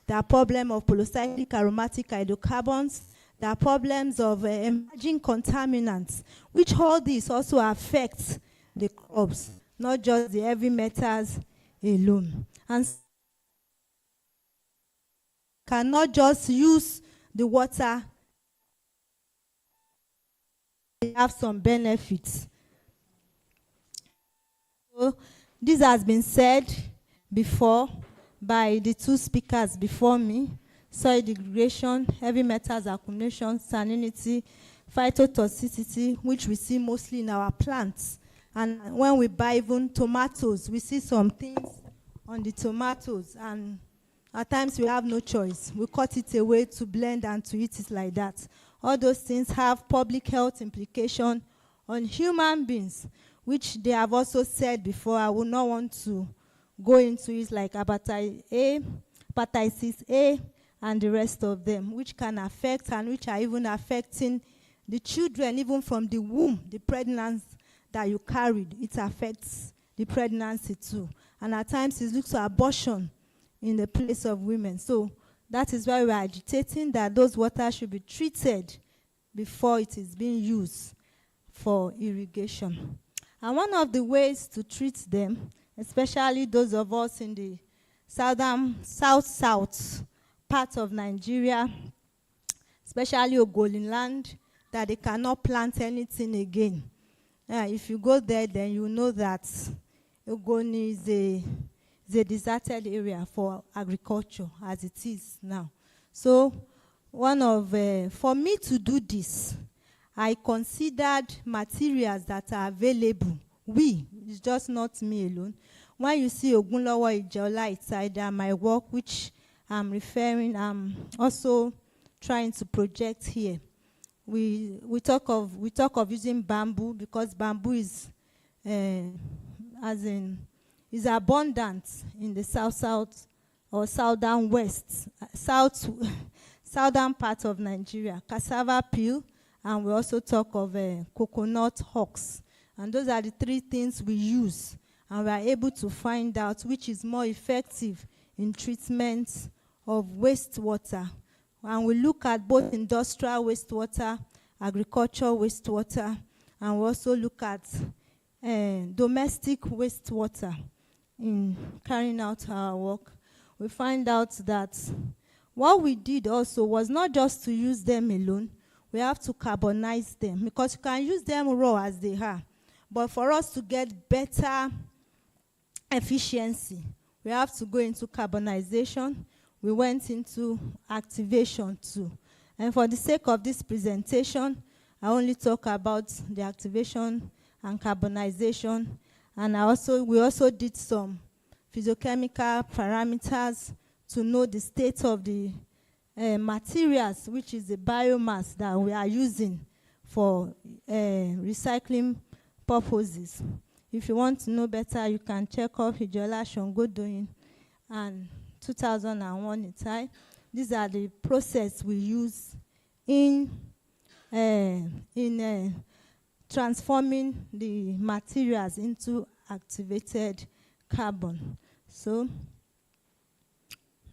There are problems of polycyclic aromatic hydrocarbons. There are problems of emerging contaminants, which all these also affect the crops, not just the heavy metals alone. And cannot just use the water, they have some benefits. So this has been said before by the two speakers before me: soil degradation, heavy metals accumulation, salinity, phytotoxicity, which we see mostly in our plants. And when we buy even tomatoes, we see some things on the tomatoes, and at times we have no choice. We cut it away to blend and to eat it like that. All those things have public health implications on human beings, which they have also said before. I would not want to go into it, like hepatitis A, and the rest of them, which can affect and which are even affecting the children, even from the womb, the pregnancy that you carried. It affects the pregnancy too. And at times it looks to abortion in the place of women. So that is why we are agitating that those waters should be treated before it is being used for irrigation. And one of the ways to treat them, especially those of us in the south part of Nigeria, especially Ogoliland, that they cannot plant anything again. If you go there, then you know that Ogoni is a deserted area for agriculture as it is now. So for me to do this, I considered materials that are available. It's just not me alone. When you see Ogunlowo Ijeola inside my work, which I'm also trying to project here. We talk of using bamboo, because bamboo is abundant in the south or southern part of Nigeria. Cassava peel, and we also talk of coconut husks. And those are the three things we use, and we are able to find out which is more effective in treatment of wastewater. And we look at both industrial wastewater, agricultural wastewater, and we also look at domestic wastewater in carrying out our work. We find out that what we did also was not just to use them alone. We have to carbonize them, because you can use them raw as they are. But for us to get better efficiency, we have to go into carbonization. We went into activation too. And for the sake of this presentation, I only talk about the activation and carbonization. And we also did some physiochemical parameters to know the state of the materials, which is the biomass that we are using for recycling purposes. If you want to know better, you can check out Ijeola Shongodoyin and 2001 Itai. These are the process we use in transforming the materials into activated carbon. So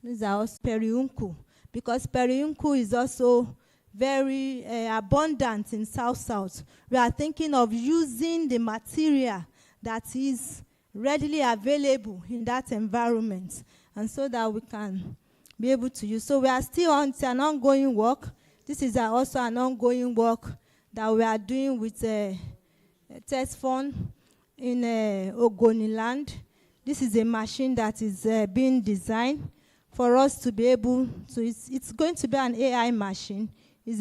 these are also periunku, because periunku is also very abundant in south. We are thinking of using the material that is readily available in that environment, and so that we can be able to use. So we are still on, it's an ongoing work. This is also an ongoing work that we are doing with test fund in Ogoniland. This is a machine that is being designed for us to be able to, it's going to be an AI machine. It's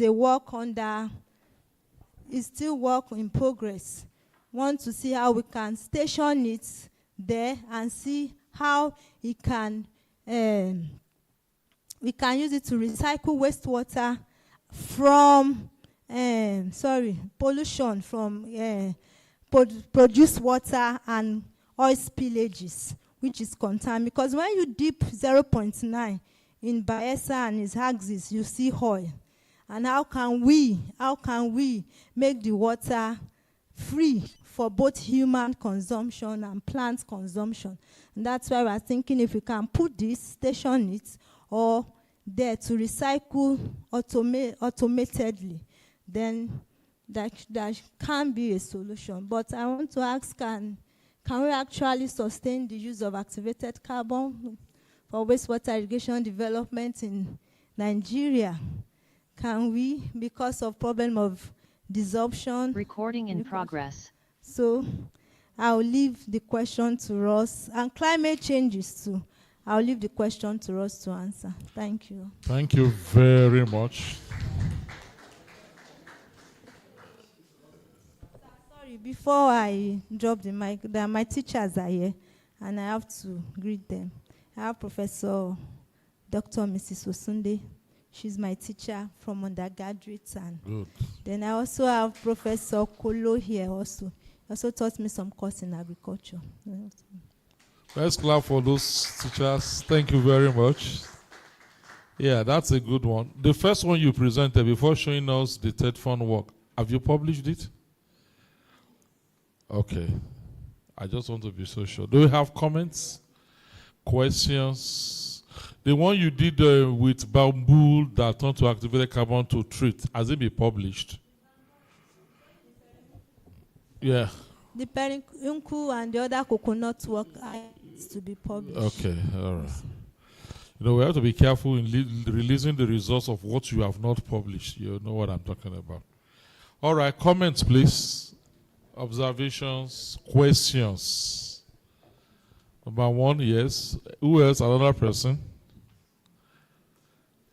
still work in progress. Want to see how we can station it there and see how it can, we can use it to recycle wastewater from, pollution from produced water and oil spillages, which is contaminated. Because when you dip 0.9 in Bayelsa and its axis, you see oil. And how can we make the water free for both human consumption and plant consumption? And that's why we're thinking if we can put this, station it, or there to recycle automatedly, then that can be a solution. But I want to ask, can we actually sustain the use of activated carbon for wastewater irrigation development in Nigeria? Can we, because of problem of desorption? Recording in progress. So I'll leave the question to Ross, and climate changes too. I'll leave the question to Ross to answer. Thank you. Thank you very much. Sorry, before I drop the mic, my teachers are here, and I have to greet them. I have Professor Dr. Mrs. Osunde. She's my teacher from undergraduate. And good. Then I also have Professor Kolo here also. He also taught me some course in agriculture. Let's clap for those teachers. Thank you very much. Yeah, that's a good one. The first one you presented before showing us the third fund work, have you published it? Okay. I just want to be so sure. Do you have comments? Questions? The one you did with bamboo that turned to activated carbon to treat, has it been published? Yeah. The Perunku and the other coconut work is to be published. Okay, all right. You know, we have to be careful in releasing the results of what you have not published. You know what I'm talking about. All right, comments, please. Observations, questions. Number one, yes. Who else? Another person?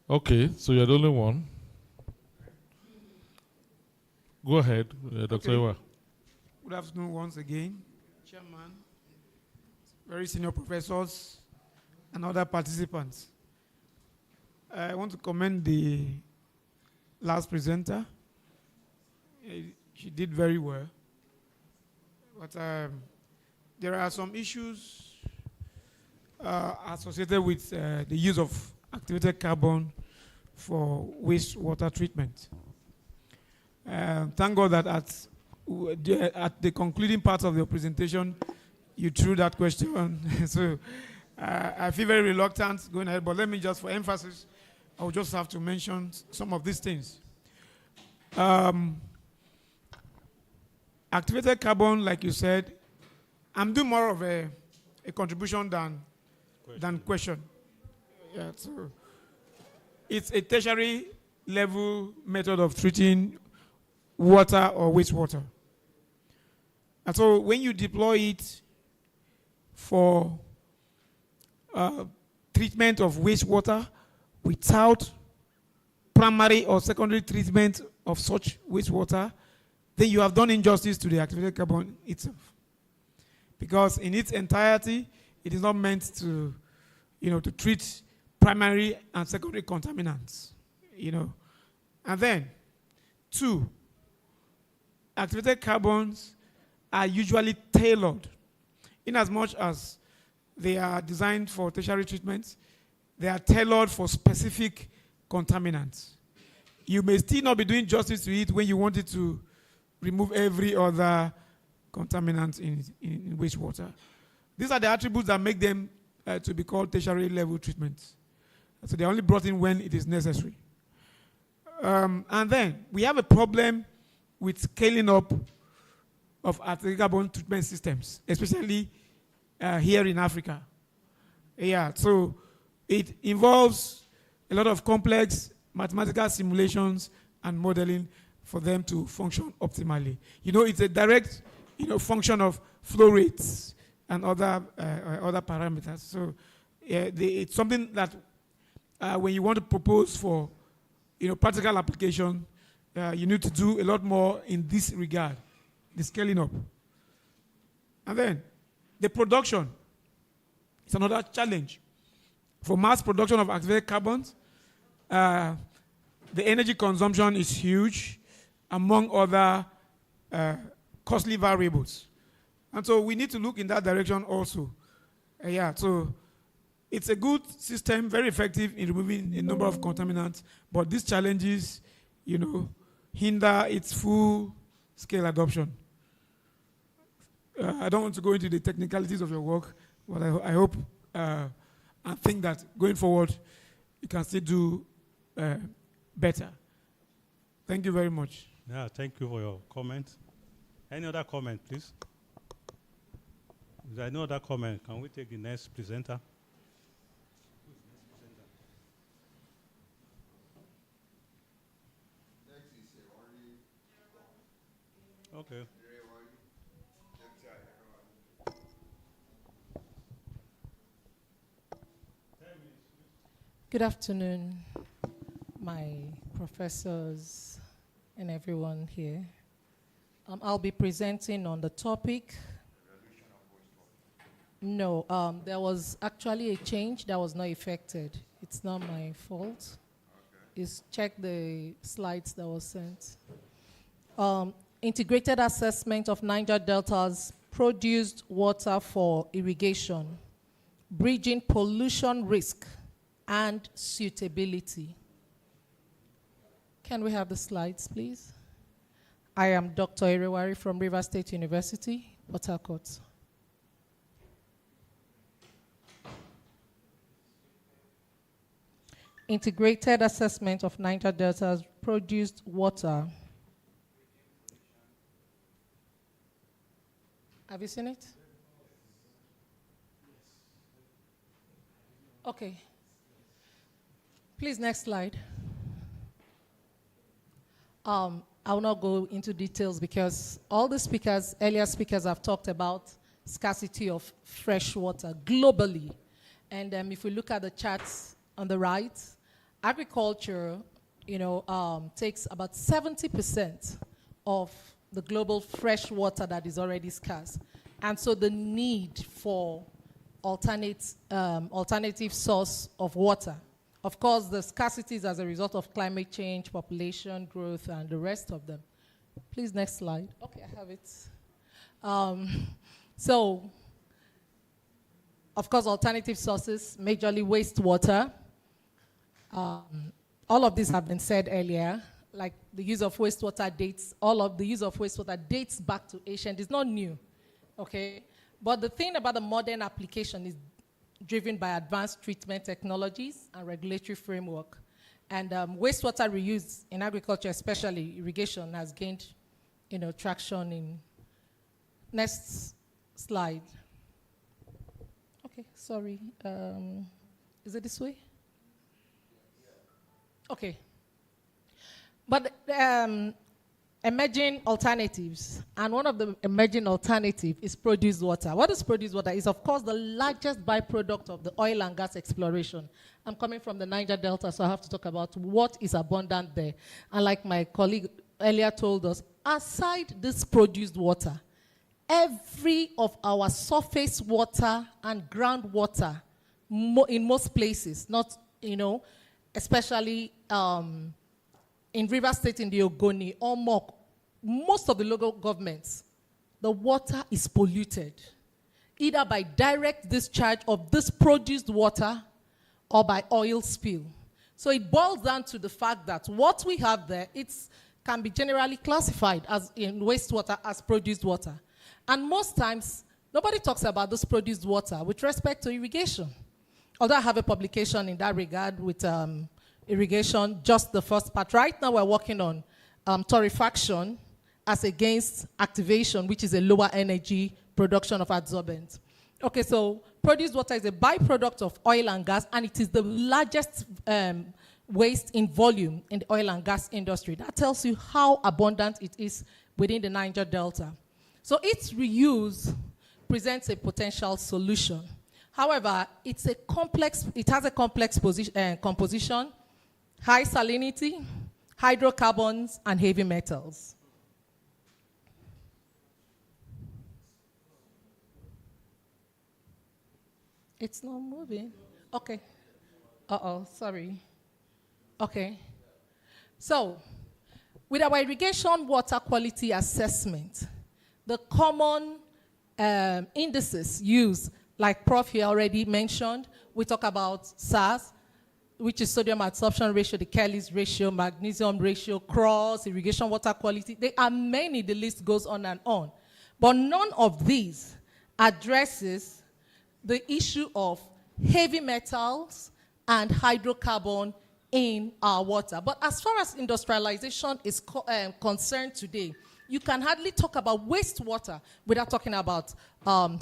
Okay, so you're the only one. Go ahead, Dr. Ewa. Good afternoon once again, Chairman, very senior professors, and other participants. I want to commend the last presenter. She did very well. But there are some issues associated with the use of activated carbon for wastewater treatment. Thank God that at the concluding part of your presentation, you threw that question. So I feel very reluctant going ahead, but let me just, for emphasis, I will just have to mention some of these things. Activated carbon, like you said, I'm doing more of a contribution than question. Yeah, so it's a tertiary level method of treating water or wastewater. And so when you deploy it for treatment of wastewater without primary or secondary treatment of such wastewater, then you have done injustice to the activated carbon itself. Because in its entirety, it is not meant to, to treat primary and secondary contaminants, And then, 2, activated carbons are usually tailored. In as much as they are designed for tertiary treatments, they are tailored for specific contaminants. You may still not be doing justice to it when you want it to remove every other contaminant in wastewater. These are the attributes that make them to be called tertiary level treatments. So they're only brought in when it is necessary. And then we have a problem with scaling up of activated carbon treatment systems, especially here in Africa. Yeah, so it involves a lot of complex mathematical simulations and modeling for them to function optimally. It's a direct, function of flow rates and other parameters. So it's something that when you want to propose for, practical application, you need to do a lot more in this regard, the scaling up. And then the production is another challenge. For mass production of activated carbons, the energy consumption is huge, among other costly variables. And so we need to look in that direction also. So it's a good system, very effective in removing a number of contaminants, but these challenges, hinder its full-scale adoption. I don't want to go into the technicalities of your work, but I hope and think that going forward, you can still do better. Thank you very much. Yeah, thank you for your comment. Any other comment, please? Is there no other comment? Can we take the next presenter? Okay. Good afternoon, my professors and everyone here. I'll be presenting on the topic. No, there was actually a change that was not effected. It's not my fault. It's check the slides that was sent. Integrated assessment of Niger Delta's produced water for irrigation, bridging pollution risk and suitability. Can we have the slides, please? I am Dr. Irewari from Rivers State University, Port Harcourt. Integrated assessment of Niger Delta's produced water. Have you seen it? Okay. Please, next slide. I will not go into details because all the speakers, earlier speakers, have talked about scarcity of fresh water globally. And if we look at the charts on the right, agriculture, takes about 70% of the global fresh water that is already scarce. And so the need for alternative source of water. Of course, the scarcity is as a result of climate change, population growth, and the rest of them. Please, next slide. Okay, I have it. So, of course, alternative sources, majorly wastewater. All of these have been said earlier, like the use of wastewater dates, all of the use of wastewater dates back to ancient. It's not new, okay? But the thing about the modern application is driven by advanced treatment technologies and regulatory framework. And wastewater reuse in agriculture, especially irrigation, has gained, traction in. Next slide. Okay, sorry. Is it this way? Okay. But emerging alternatives, and one of the emerging alternatives is produced water. What is produced water? Is of course the largest byproduct of the oil and gas exploration. I'm coming from the Niger Delta, so I have to talk about what is abundant there. And like my colleague earlier told us, aside this produced water, every of our surface water and groundwater, in most places, not, especially in Rivers State, in the Ogoni, or more, most of the local governments, the water is polluted, either by direct discharge of this produced water or by oil spill. So it boils down to the fact that what we have there, can be generally classified as in wastewater as produced water. And most times, nobody talks about this produced water with respect to irrigation. Although I have a publication in that regard with irrigation, just the first part. Right now we're working on torrefaction as against activation, which is a lower energy production of adsorbent. Okay, so produced water is a byproduct of oil and gas, and it is the largest waste in volume in the oil and gas industry. That tells you how abundant it is within the Niger Delta. So its reuse presents a potential solution. However, it has a complex composition, high salinity, hydrocarbons, and heavy metals. It's not moving. Okay. Sorry. Okay. So, with our irrigation water quality assessment, the common indices used, like Prof here already mentioned, we talk about SAS, which is sodium adsorption ratio, the Kelly's ratio, magnesium ratio, cross, irrigation water quality. There are many, the list goes on and on. But none of these addresses the issue of heavy metals and hydrocarbon in our water. But as far as industrialization is concerned today, you can hardly talk about wastewater without talking about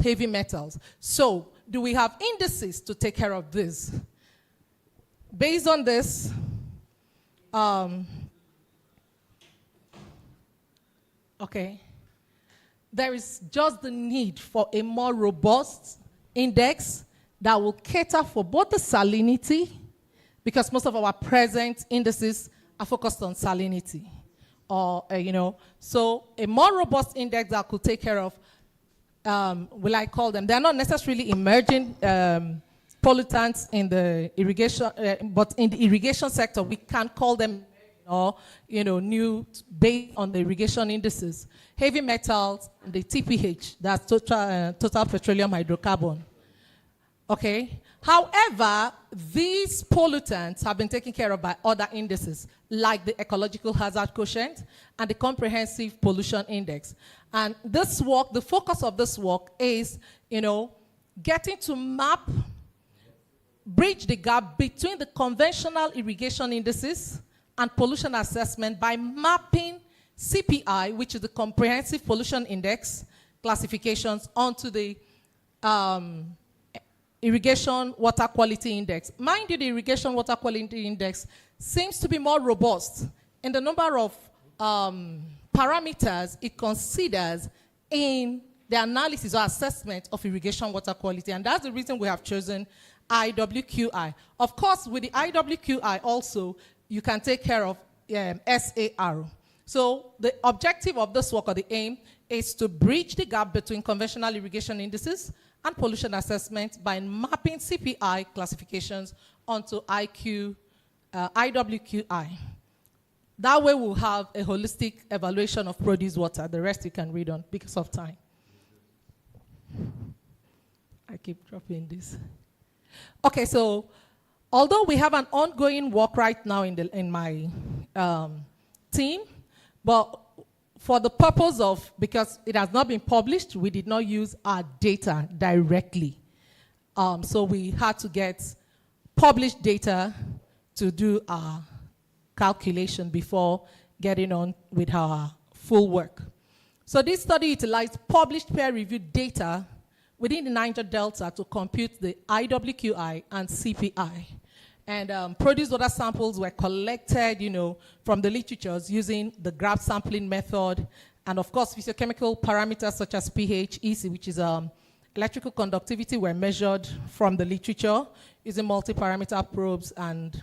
heavy metals. So, do we have indices to take care of this? Based on this, okay, there is just the need for a more robust index that will cater for both the salinity, because most of our present indices are focused on salinity. Or, so a more robust index that could take care of, will I call them? They're not necessarily emerging pollutants in the irrigation, but in the irrigation sector, we can call them, new based on the irrigation indices. Heavy metals, the TPH, that's total petroleum hydrocarbon. Okay. However, these pollutants have been taken care of by other indices, like the ecological hazard quotient and the comprehensive pollution index. And this work, the focus of this work is, getting to bridge the gap between the conventional irrigation indices and pollution assessment by mapping CPI, which is the comprehensive pollution index classifications, onto the irrigation water quality index. Mind you, the irrigation water quality index seems to be more robust in the number of parameters it considers in the analysis or assessment of irrigation water quality. And that's the reason we have chosen IWQI. Of course, with the IWQI also, you can take care of SAR. So the objective of this work, or the aim, is to bridge the gap between conventional irrigation indices and pollution assessment by mapping CPI classifications onto IWQI. That way we'll have a holistic evaluation of produced water. The rest you can read on because of time. I keep dropping this. Okay, so although we have an ongoing work right now in my team, but for the purpose of, because it has not been published, we did not use our data directly. So we had to get published data to do our calculation before getting on with our full work. So this study utilized published peer-reviewed data within the Niger Delta to compute the IWQI and CPI. And produced water samples were collected, from the literatures using the graph sampling method, and of course, physiochemical parameters such as pH, EC, which is electrical conductivity, were measured from the literature using multi-parameter probes, and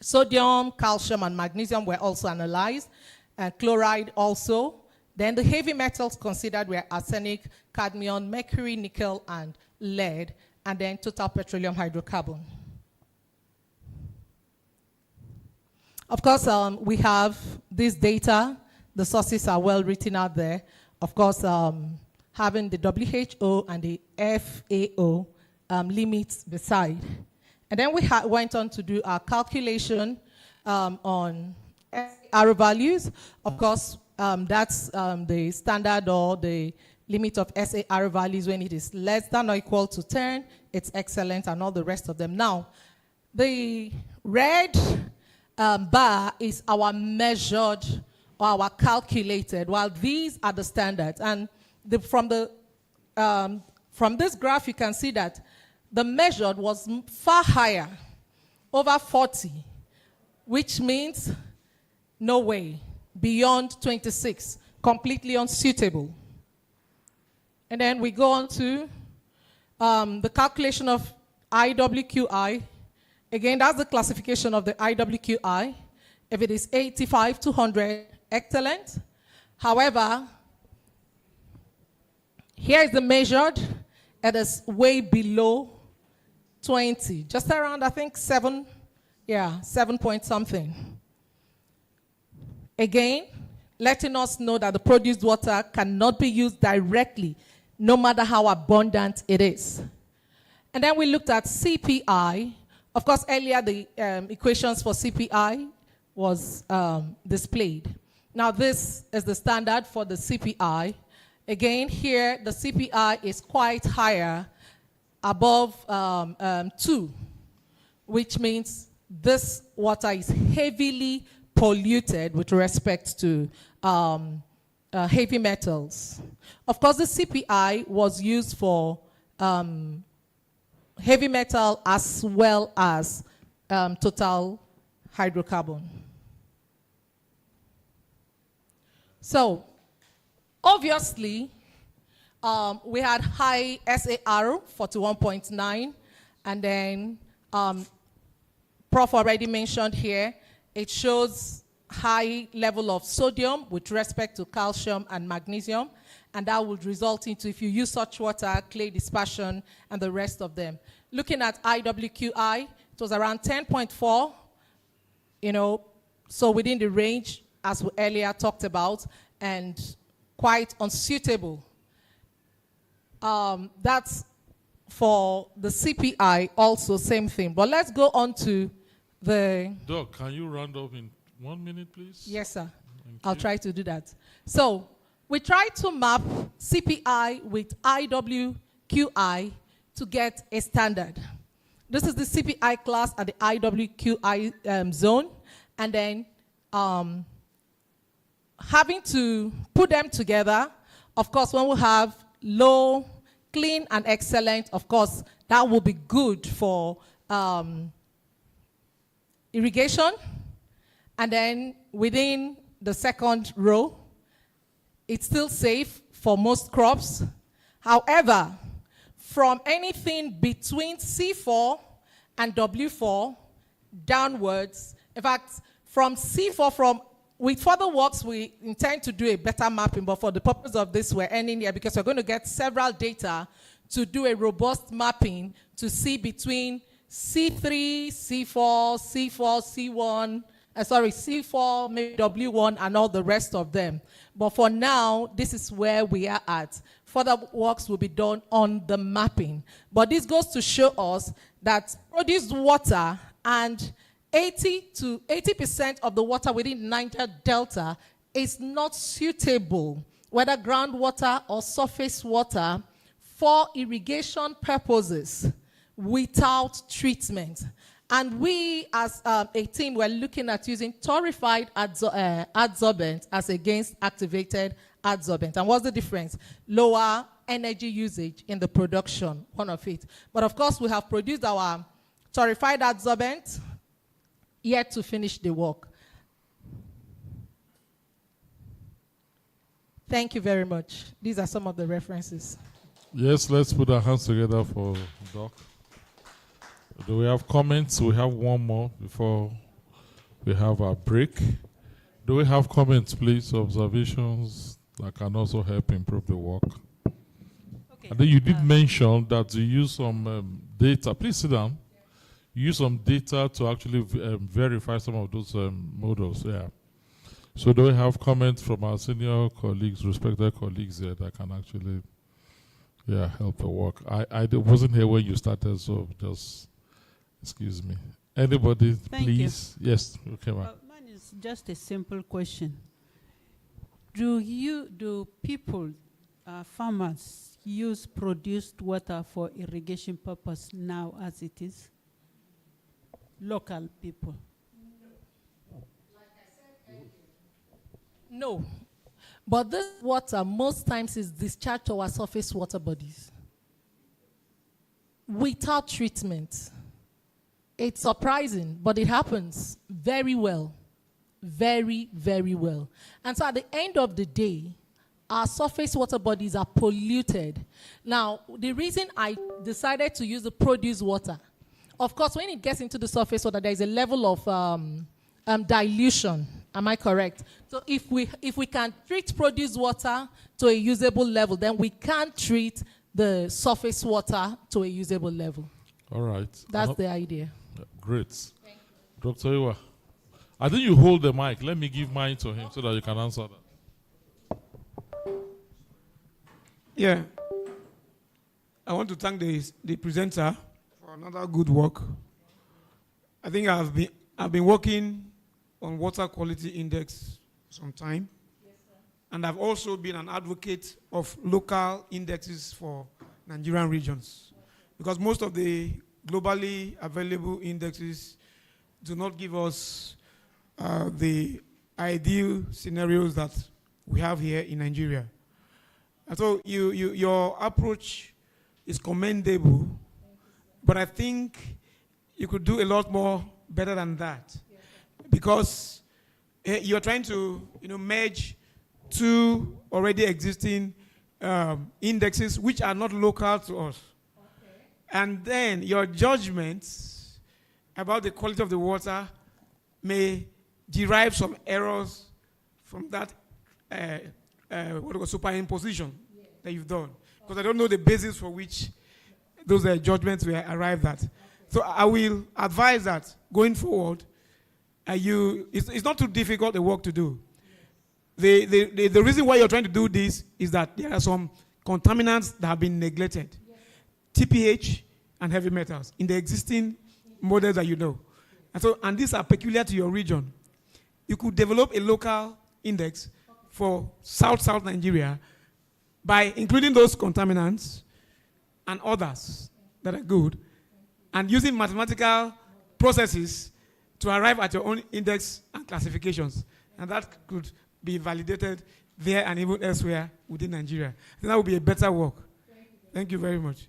sodium, calcium, and magnesium were also analyzed, and chloride also. Then the heavy metals considered were arsenic, cadmium, mercury, nickel, and lead, and then total petroleum hydrocarbon. Of course, we have this data. The sources are well written out there. Of course, having the WHO and the FAO limits beside. And then we went on to do our calculation on SAR values. Of course, that's the standard or the limit of SAR values. When it is less than or equal to 10, it's excellent, and all the rest of them. Now, the red bar is our measured or our calculated, while these are the standards. And from this graph, you can see that the measured was far higher, over 40, which means no way, beyond 26, completely unsuitable. And then we go on to the calculation of IWQI. Again, that's the classification of the IWQI. If it is 85 to 100, excellent. However, here is the measured. It is way below 20, just around, I think, 7 point something. Again, letting us know that the produced water cannot be used directly, no matter how abundant it is. And then we looked at CPI. Of course, earlier the equations for CPI was displayed. Now this is the standard for the CPI. Again, here the CPI is quite higher, above 2, which means this water is heavily polluted with respect to heavy metals. Of course, the CPI was used for heavy metal as well as total hydrocarbon. So, obviously, we had high SAR, 41.9, and then Prof already mentioned here, it shows high level of sodium with respect to calcium and magnesium, and that would result into, if you use such water, clay dispersion, and the rest of them. Looking at IWQI, it was around 10.4, so within the range, as we earlier talked about, and quite unsuitable. That's for the CPI, also same thing. But let's go on to the... Doc, can you round up in 1 minute, please? Yes, sir. Thank I'll you. try to do that. So we try to map CPI with IWQI to get a standard. This is the CPI class at the IWQI zone. And then having to put them together, of course, when we have low, clean, and excellent, of course, that will be good for irrigation. And then within the second row, it's still safe for most crops. However, from anything between C4 and W4 downwards, in fact, from C4, with further works, we intend to do a better mapping, but for the purpose of this, we're ending here because we're going to get several data to do a robust mapping to see between C3, C4, C4, C4, maybe W1, and all the rest of them. But for now, this is where we are at. Further works will be done on the mapping. But this goes to show us that produced water and 80% of the water within Niger Delta is not suitable, whether groundwater or surface water, for irrigation purposes without treatment. And we, as a team, were looking at using torrefied adsorbent as against activated adsorbent. And what's the difference? Lower energy usage in the production, one of it. But of course, we have produced our torrefied adsorbent, yet to finish the work. Thank you very much. These are some of the references. Yes, let's put our hands together for Doc. Do we have comments? We have one more before we have our break. Do we have comments, please? Observations that can also help improve the work. Okay. And then you did mention that you use some data. Please sit down. You use some data to actually verify some of those models. Yeah. So do we have comments from our senior colleagues, respected colleagues there that can actually, help the work? I wasn't here when you started, so just excuse me. Anybody, Thank please? You. Yes. Okay, ma'am. Mine is just a simple question. Do people, farmers, use produced water for irrigation purpose now as it is? Local people. No. But this water most times is discharged to our surface water bodies without treatment. It's surprising, but it happens very well. Very, very well. And so at the end of the day, our surface water bodies are polluted. Now, the reason I decided to use the produced water, of course, when it gets into the surface water, there is a level of dilution. Am I correct? So if we can treat produced water to a usable level, then we can treat the surface water to a usable level. All right. That's the idea. Great. Thank you. Dr. Iwa, I think you hold the mic. Let me give mine to him so that you can answer that. Yeah. I want to thank the presenter for another good work. I think I've been working on water quality index for some time. Yes, sir. And I've also been an advocate of local indexes for Nigerian regions. Because most of the globally available indexes do not give us the ideal scenarios that we have here in Nigeria. And so your approach is commendable, but I think you could do a lot more better than that, because you're trying to merge two already existing indexes which are not local to us. Okay. And then your judgments about the quality of the water may derive some errors from that superimposition that you've done. Because I don't know the basis for which those judgments were arrived at. So I will advise that going forward, it's not too difficult the work to do. The reason why you're trying to do this is that there are some contaminants that have been neglected. TPH and heavy metals in the existing models that you know. And these are peculiar to your region. You could develop a local index for South Nigeria by including those contaminants and others that are good, and using mathematical processes to arrive at your own index and classifications. And that could be validated there and even elsewhere within Nigeria. I think that would be a better work. Thank you very much.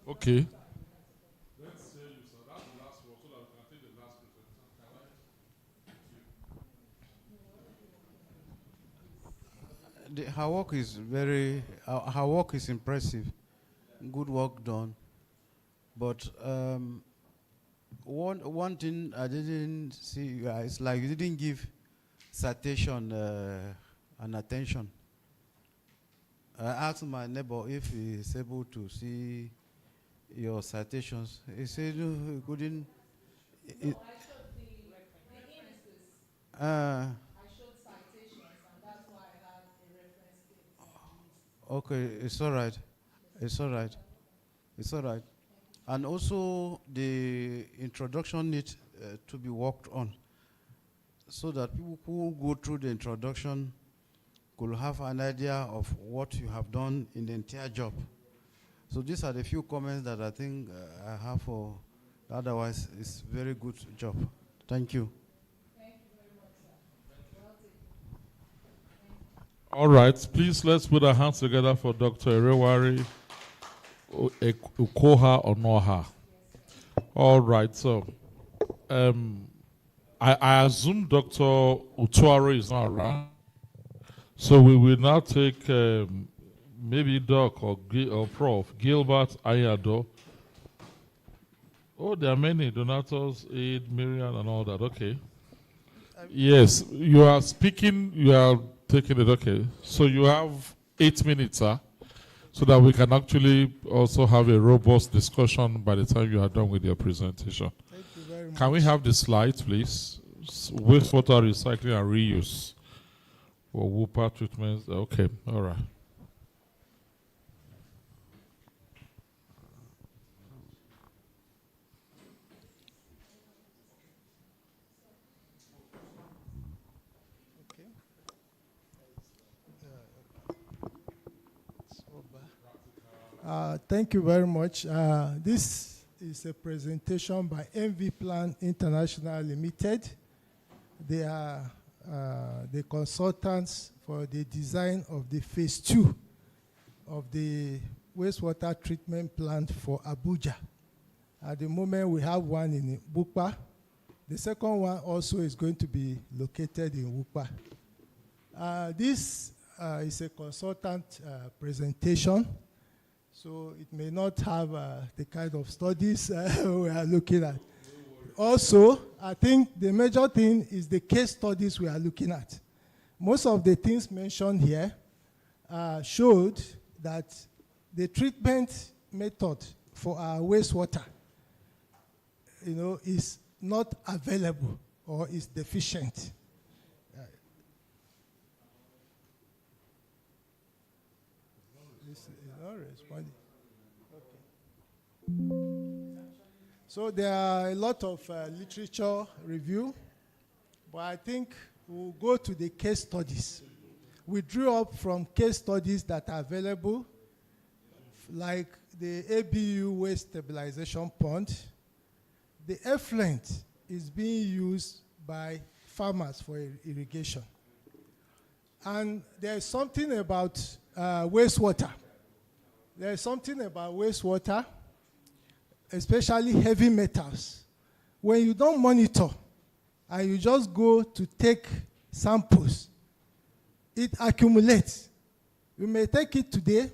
Okay. Her work is her work is impressive. Good work done. But one thing I didn't see, it's like you didn't give citation and attention. I asked my neighbor if he is able to see your citations. He said no, he couldn't. I showed the references. I showed citations, and that's why I have a reference. Okay, it's all right. It's all right. It's all right. And also, the introduction needs to be worked on, so that people who go through the introduction could have an idea of what you have done in the entire job. So these are the few comments that I think I have for. Otherwise, it's a very good job. Thank you. Thank you very much, sir. All right, please let's put our hands together for Dr. Erewari Ukoha Onoha. All right, so I assume Dr. Utuare is not around. So we will now take maybe Doc or Prof. Gilbert Ayado. Oh, there are many donators, Aid, Miriam, and all that. Okay. Yes, you are speaking, you are taking it. Okay. So you have 8 minutes, sir, so that we can actually also have a robust discussion by the time you are done with your presentation. Thank you very much. Can we have the slides, please? Wastewater recycling and reuse for WUPA treatments. Okay, all right. Thank you very much. This is a presentation by MV Plan International Limited. They are the consultants for the design of the phase 2 of the wastewater treatment plant for Abuja. At the moment, we have one in Bukpa. The second one also is going to be located in Wukpa. This is a consultant presentation, so it may not have the kind of studies we are looking at. Also, I think the major thing is the case studies we are looking at. Most of the things mentioned here showed that the treatment method for our wastewater, is not available or is deficient. Okay. So there are a lot of literature review, but I think we'll go to the case studies. We drew up from case studies that are available like the ABU waste stabilization pond, the effluent is being used by farmers for irrigation. And there is something about wastewater. There is something about wastewater, especially heavy metals. When you don't monitor and you just go to take samples, it accumulates. You may take it today.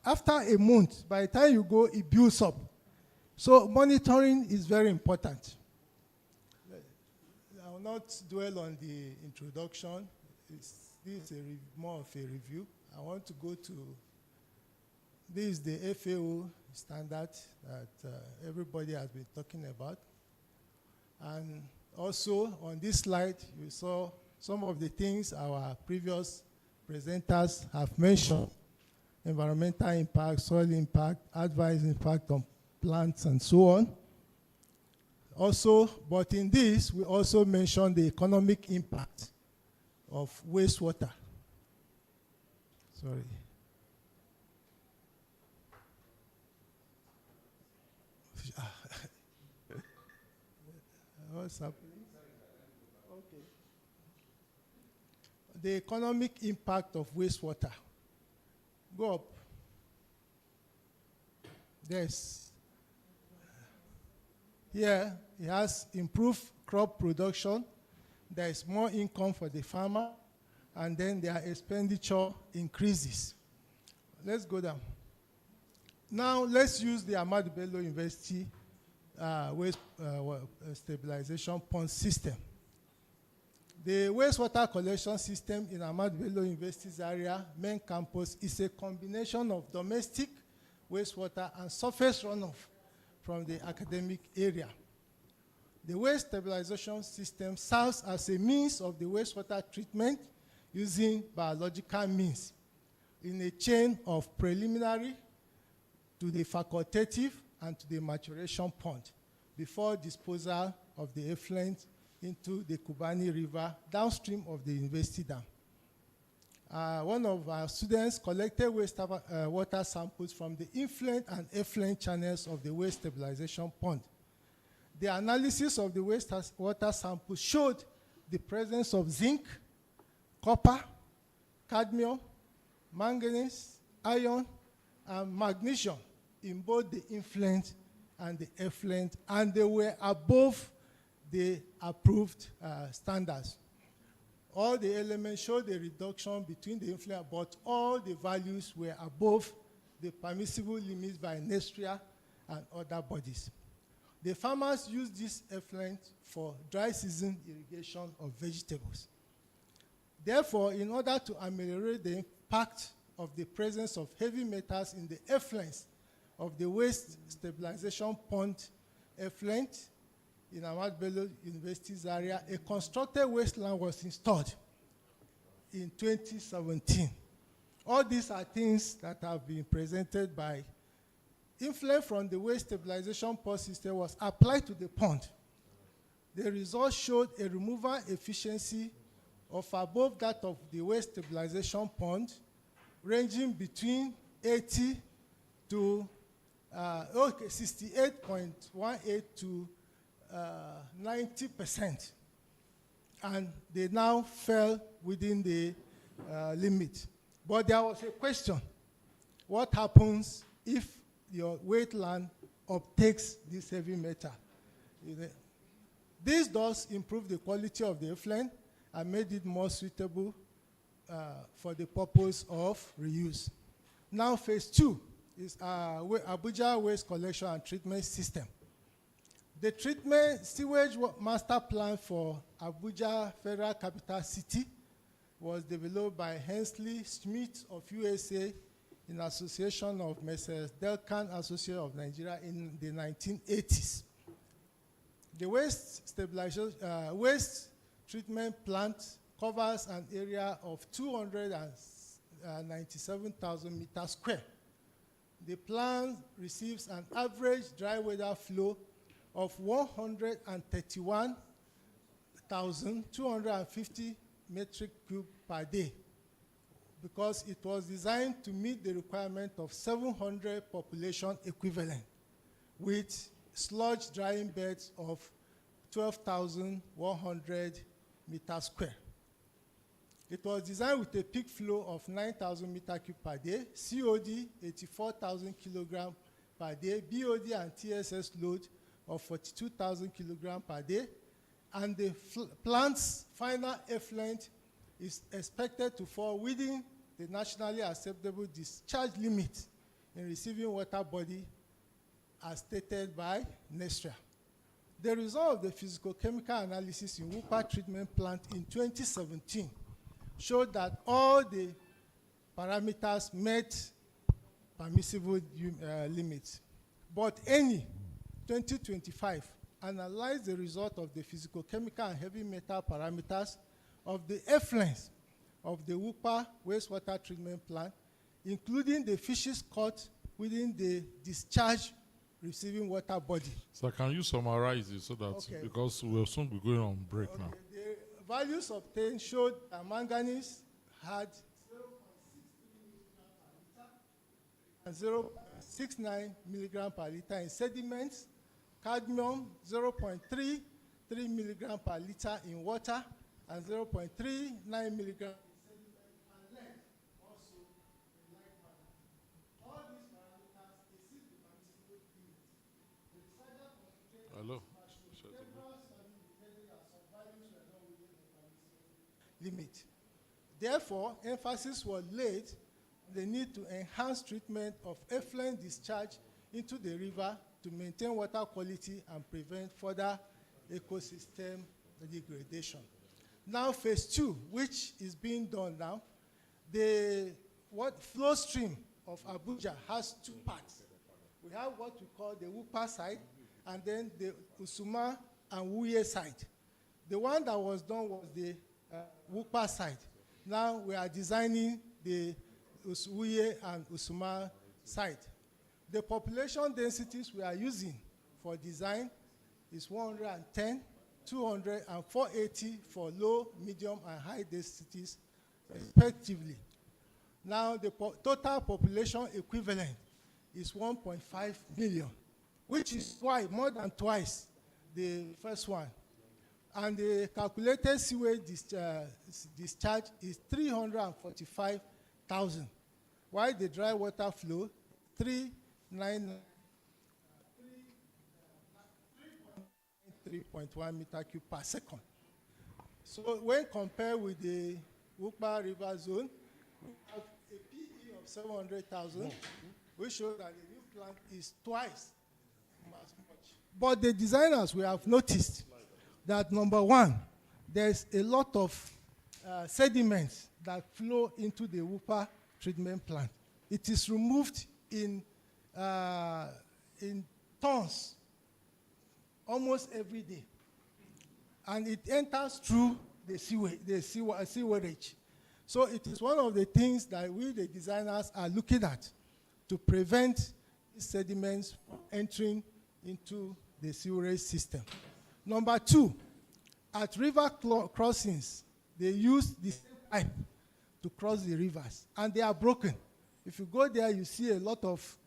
After a month, by the time you go, it builds up. So monitoring is very important. I will not dwell on the introduction. This is more of a review. I want to go to, this is the FAO standard that everybody has been talking about. And also on this slide, you saw some of the things our previous presenters have mentioned: environmental impact, soil impact, adverse impact on plants, and so on. Also, but in this, we also mentioned the economic impact of wastewater. Sorry. What's happening? Okay. The economic impact of wastewater. Go up. Yes. Here, it has improved crop production. There is more income for the farmer, and then their expenditure increases. Let's go down. Now, let's use the Ahmadu Bello University waste stabilization pond system. The wastewater collection system in Ahmadu Bello University's area, main campus, is a combination of domestic wastewater and surface runoff from the academic area. The waste stabilization system serves as a means of the wastewater treatment using biological means in a chain of preliminary to the facultative and to the maturation pond before disposal of the effluent into the Kubani River downstream of the university dam. One of our students collected water samples from the influent and effluent channels of the waste stabilization pond. The analysis of the wastewater samples showed the presence of zinc, copper, cadmium, manganese, iron, and magnesium in both the influent and the effluent, and they were above the approved standards. All the elements showed a reduction between the influent, but all the values were above the permissible limits by NESTRIA and other bodies. The farmers used this effluent for dry season irrigation of vegetables. Therefore, in order to ameliorate the impact of the presence of heavy metals in the effluents of the waste stabilization pond effluent in Ahmadu Bello University's area, a constructed wasteland was installed in 2017. All these are things that have been presented by influent from the waste stabilization pond system was applied to the pond. The results showed a removal efficiency of above that of the waste stabilization pond, ranging between 80 to 68.18 to 90%. And they now fell within the limit. But there was a question: what happens if your wetland uptakes this heavy metal? This does improve the quality of the effluent and made it more suitable for the purpose of reuse. Now, phase 2 is Abuja Waste Collection and Treatment System. The treatment sewage master plan for Abuja Federal Capital City was developed by Hensley Smith of USA in association of Messrs. Delcan Associates of Nigeria in the 1980s. The waste treatment plant covers an area of 297,000 meters square. The plant receives an average dry weather flow of 131,250 metric cube per day. because it was designed to meet the requirement of 700 population equivalent with sludge drying beds of 12,100 meters square. It was designed with a peak flow of 9,000 meter cube per day, COD 84,000 kilogram per day, BOD and TSS load of 42,000 kilogram per day, and the plant's final effluent is expected to fall within the nationally acceptable discharge limit in receiving water body as stated by NESTRA. The result of the physical-chemical analysis in WUPA treatment plant in 2017 showed that all the parameters met permissible limits. But any 2025 analyzed the result of the physical-chemical and heavy metal parameters of the effluents of the WUPA wastewater treatment plant, including the fishes caught within the discharge receiving water body. So can you summarize it so that, Okay. because we'll soon be going on break now. The values obtained showed that manganese had 0.69 milligram per liter in sediments, cadmium 0.33 milligram per liter in water, and 0.39 milligram in sediment, and lead also in like manner. All these parameters exceed the permissible limit. The researcher concentrated Hello? limit. Therefore, emphasis was laid on the need to enhance treatment of effluent discharge into the river to maintain water quality and prevent further ecosystem degradation. Now, phase 2, which is being done now, the flow stream of Abuja has two parts. We have what we call the WUPA side, and then the Usuma and Wuye side. The one that was done was the WUPA side. Now we are designing the Wuye and Usuma side. The population densities we are using for design is 110, 200, and 480 for low, medium, and high densities respectively. Now the total population equivalent is 1.5 million, which is more than twice the first one. And the calculated sewage discharge is 345,000, while the dry water flow 3.1 meter cube per second. So when compared with the WUPA river zone, we have a PE of 700,000, which shows that the new plant is twice as much. But the designers, we have noticed that number one, there's a lot of sediments that flow into the WUPA treatment plant. It is removed in tons almost every day. And it enters through the sewerage. So it is one of the things that we, the designers, are looking at to prevent these sediments from entering into the sewerage system. Number two, at river crossings, they use the same pipe to cross the rivers, and they are broken. If you go there, you see a lot of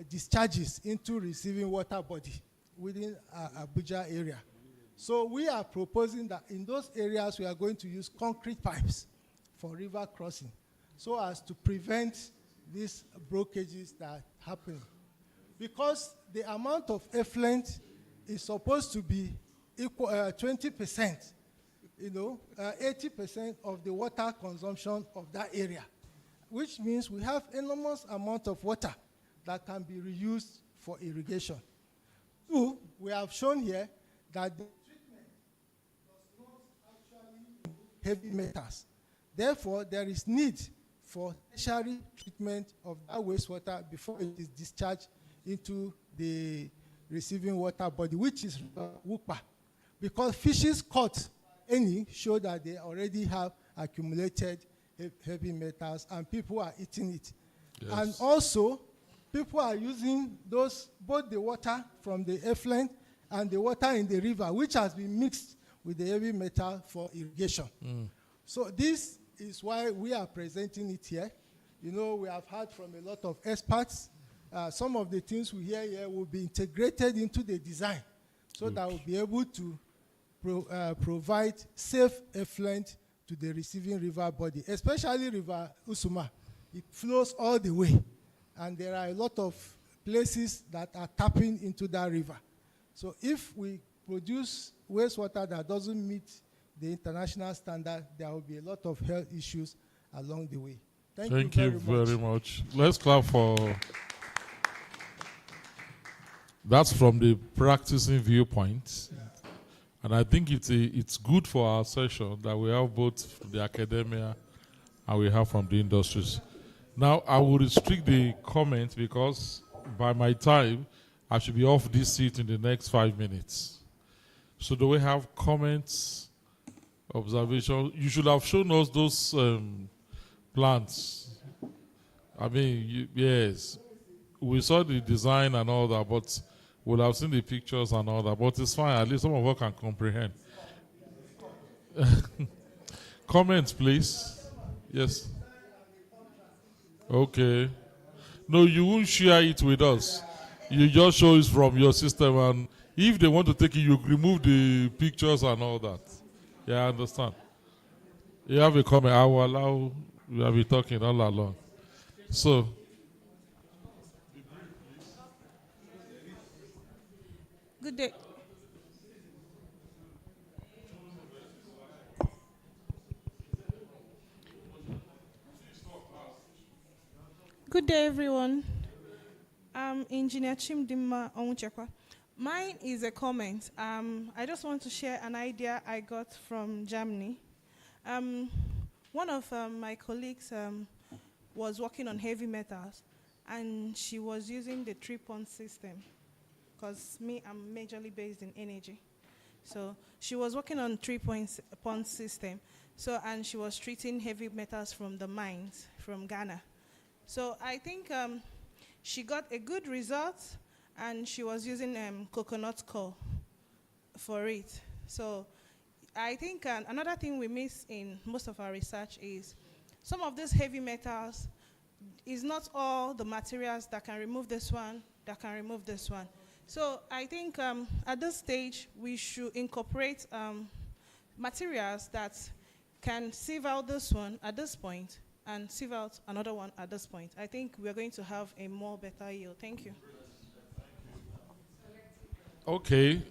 discharges into receiving water body within Abuja area. So we are proposing that in those areas, we are going to use concrete pipes for river crossing so as to prevent these breakages that happen. Because the amount of effluent is supposed to be equal 20%, 80% of the water consumption of that area, which means we have enormous amount of water that can be reused for irrigation. Two, we have shown here that the treatment does not actually remove heavy metals. Therefore, there is need for tertiary treatment of that wastewater before it is discharged into the receiving water body, which is WUPA. Because fishes caught show that they already have accumulated heavy metals and people are eating it. Yes. And also, people are using both the water from the effluent and the water in the river, which has been mixed with the heavy metal for irrigation. So this is why we are presenting it here. You know, we have heard from a lot of experts. Some of the things we hear here will be integrated into the design so that we'll be able to provide safe effluent to the receiving river body, especially River Usuma. It flows all the way, and there are a lot of places that are tapping into that river. So if we produce wastewater that doesn't meet the international standard, there will be a lot of health issues along the way. Thank you very much. Let's clap for... That's from the practicing viewpoint. Yeah. And I think it's good for our session that we have both the academia and we have from the industries. Now, I will restrict the comments because by my time, I should be off this seat in the next 5 minutes. So do we have comments, observations? You should have shown us those plants. I mean, yes, we saw the design and all that, but we'll have seen the pictures and all that. But it's fine, at least some of us can comprehend. Comments, please. Yes. Okay. No, you won't share it with us. You just show it from your system, and if they want to take it, you remove the pictures and all that. Yeah, I understand. You have a comment. I will allow you have been talking all along. So, good day. Good day, everyone. I'm Engineer Chimdima Onwuchekwa. Mine is a comment. I just want to share an idea I got from Germany. One of my colleagues was working on heavy metals, and she was using the 3-pond system, because I'm majorly based in energy. So she was working on 3-pond system. So, and she was treating heavy metals from the mines from Ghana. So I think she got a good result, and she was using coconut coal for it. So I think another thing we miss in most of our research is some of these heavy metals is not all the materials that can remove this one, that can remove this one. So I think at this stage, we should incorporate materials that can sieve out this one at this point and sieve out another one at this point. I think we're going to have a more better yield. Thank you. okay.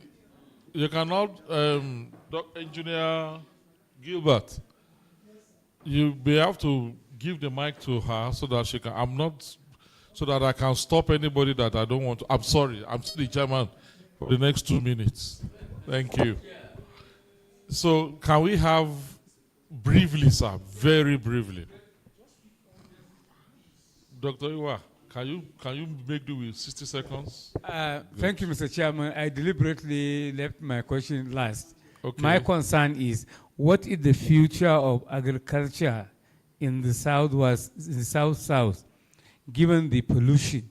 You cannot, Engineer Gilbert, you may have to give the mic to her so that she can, so that I can stop anybody that I don't want to. I'm sorry, I'm still the chairman for the next 2 minutes. Thank you. So can we have, briefly, sir, very briefly. Dr. Iwa, can you make do with 60 seconds? Thank you, Mr. Chairman. I deliberately left my question last. Okay. My concern is, what is the future of agriculture in the south-south, given the pollution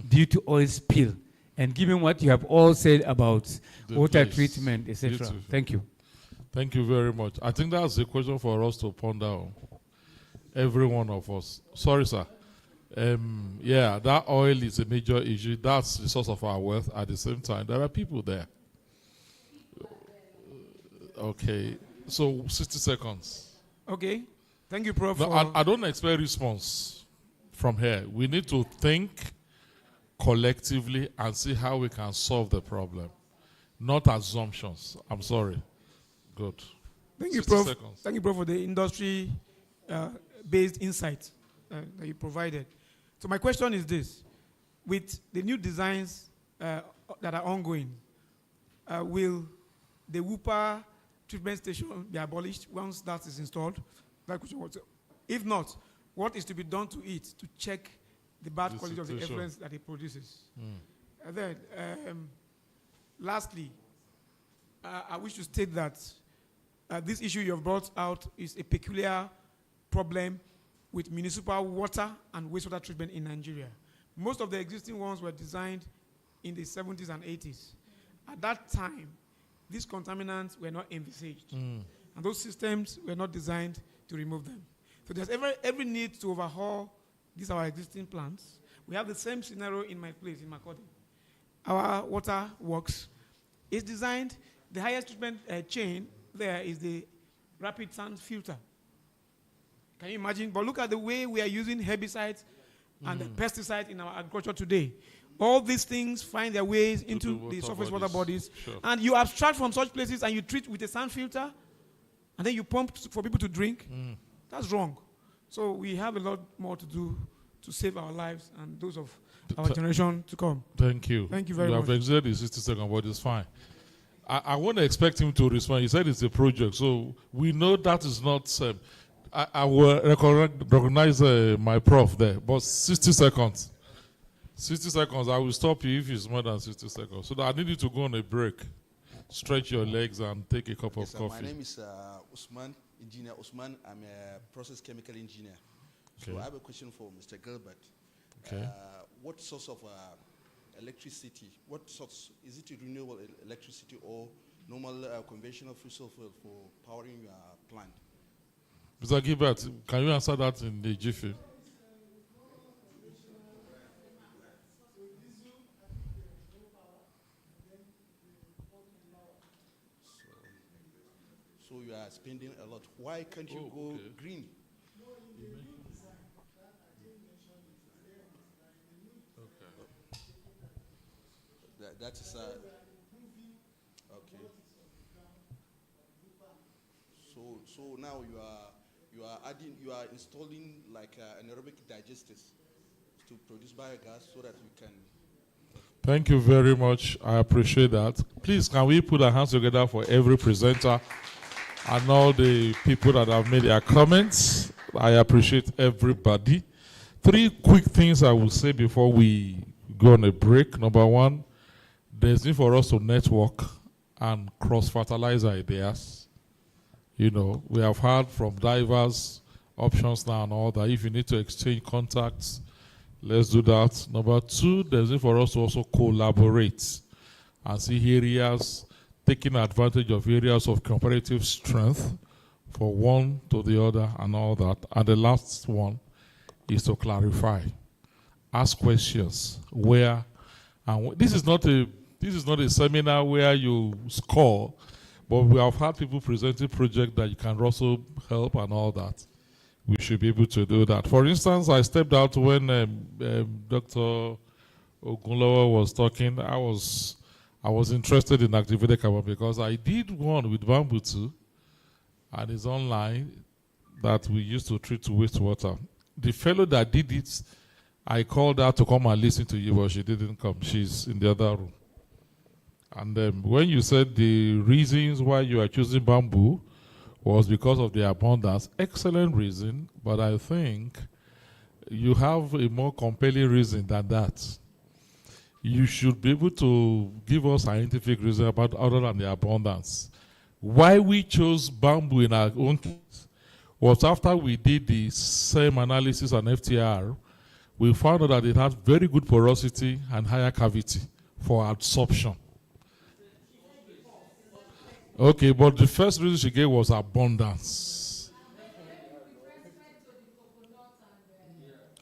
due to oil spill, and given what you have all said about The water place. treatment, etc.? Beautiful. Thank you. Thank you very much. I think that's a question for us to ponder on. Every one of us. Sorry, sir. Yeah, that oil is a major issue. That's the source of our wealth. At the same time, there are people there. Okay. So, 60 seconds. Okay. Thank you, Prof. No, I don't expect response from here. We need to think collectively and see how we can solve the problem. Not assumptions. I'm sorry. Good. Thank you, 60 Prof. seconds. Thank you, Prof, for the industry-based insight that you provided. So my question is this. With the new designs that are ongoing, will the Whooper treatment station be abolished once that is installed? That question was, if not, what is to be done to it to check the bad quality of the effluents that it produces? And then, lastly, I wish to state that this issue you have brought out is a peculiar problem with municipal water and wastewater treatment in Nigeria. Most of the existing ones were designed in the 70s and 80s. At that time, these contaminants were not envisaged, and those systems were not designed to remove them. So there's every need to overhaul these our existing plants. We have the same scenario in my place, in Makodi. Our water works is designed, the highest treatment chain there is the rapid sand filter. Can you imagine? But look at the way we are using herbicides and the pesticides in our agriculture today. All these things find their ways into the surface water bodies. Sure. And you abstract from such places and you treat with a sand filter and then you pump for people to drink. That's wrong. So we have a lot more to do to save our lives and those of our generation to come. Thank you. Thank you very much. You have exerted the 60 seconds, but it's fine. I won't expect him to respond. He said it's a project, so we know that is not. I will recognize my prof there, but 60 seconds. 60 seconds, I will stop you if it's more than 60 seconds. So that I need you to go on a break, stretch your legs, and take a cup of coffee. My name is Usman, Engineer Usman. I'm a process chemical engineer. Okay. So I have a question for Mr. Gilbert. Okay. What source of electricity, what source, is it renewable electricity or normal conventional fossil fuel for powering your plant? Mr. Gilbert, can you answer that in the jiffy? So you are spending a lot. Why can't you go green? That is okay. So now you are installing like anaerobic digesters to produce biogas so that we can. Thank you very much. I appreciate that. Please, can we put our hands together for every presenter and all the people that have made their comments? I appreciate everybody. 3 quick things I will say before we go on a break. Number 1, there's need for us to network and cross-fertilize ideas. You know, we have heard from diverse options now and all that. If you need to exchange contacts, let's do that. Number 2, there's need for us to also collaborate and see areas, taking advantage of areas of comparative strength for one to the other and all that. And the last one is to clarify. Ask questions. Where and this is not a seminar where you score, but we have had people presenting projects that you can also help and all that. We should be able to do that. For instance, I stepped out when Dr. Ogunlowo was talking. I was interested in activated carbon because I did one with bamboo too, and it's online that we used to treat to wastewater. The fellow that did it, I called her to come and listen to you, but she didn't come. She's in the other room. And when you said the reasons why you are choosing bamboo was because of the abundance, excellent reason, but I think you have a more compelling reason than that. You should be able to give us scientific reason about other than the abundance. Why we chose bamboo in our own case was after we did the same analysis on FTR, we found out that it had very good porosity and higher cavity for absorption. Okay, but the first reason she gave was abundance.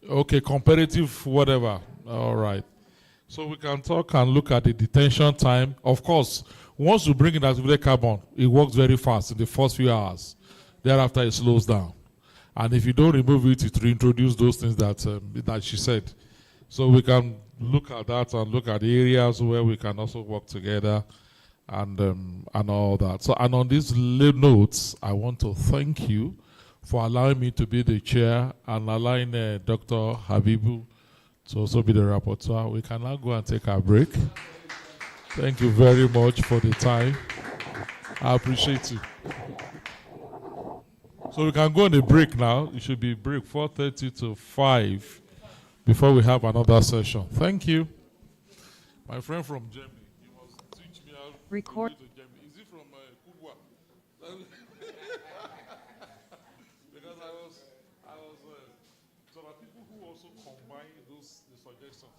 Okay, comparative whatever. All right. So we can talk and look at the detention time. Of course, once you bring in activated carbon, it works very fast in the first few hours. Thereafter, it slows down. And if you don't remove it, it reintroduces those things that she said. So we can look at that and look at the areas where we can also work together and all that. So, and on these notes, I want to thank you for allowing me to be the chair and allowing Dr. Habibu to also be the rapporteur. We can now go and take our break. Thank you very much for the time. I appreciate you. So we can go on a break now. It should be break 4:30 to 5 before we have another session. Thank you. My friend from Germany, he must teach me how to Record. go to Germany. Is he from Kubwa? Because I was so there are people who also combine the suggestions.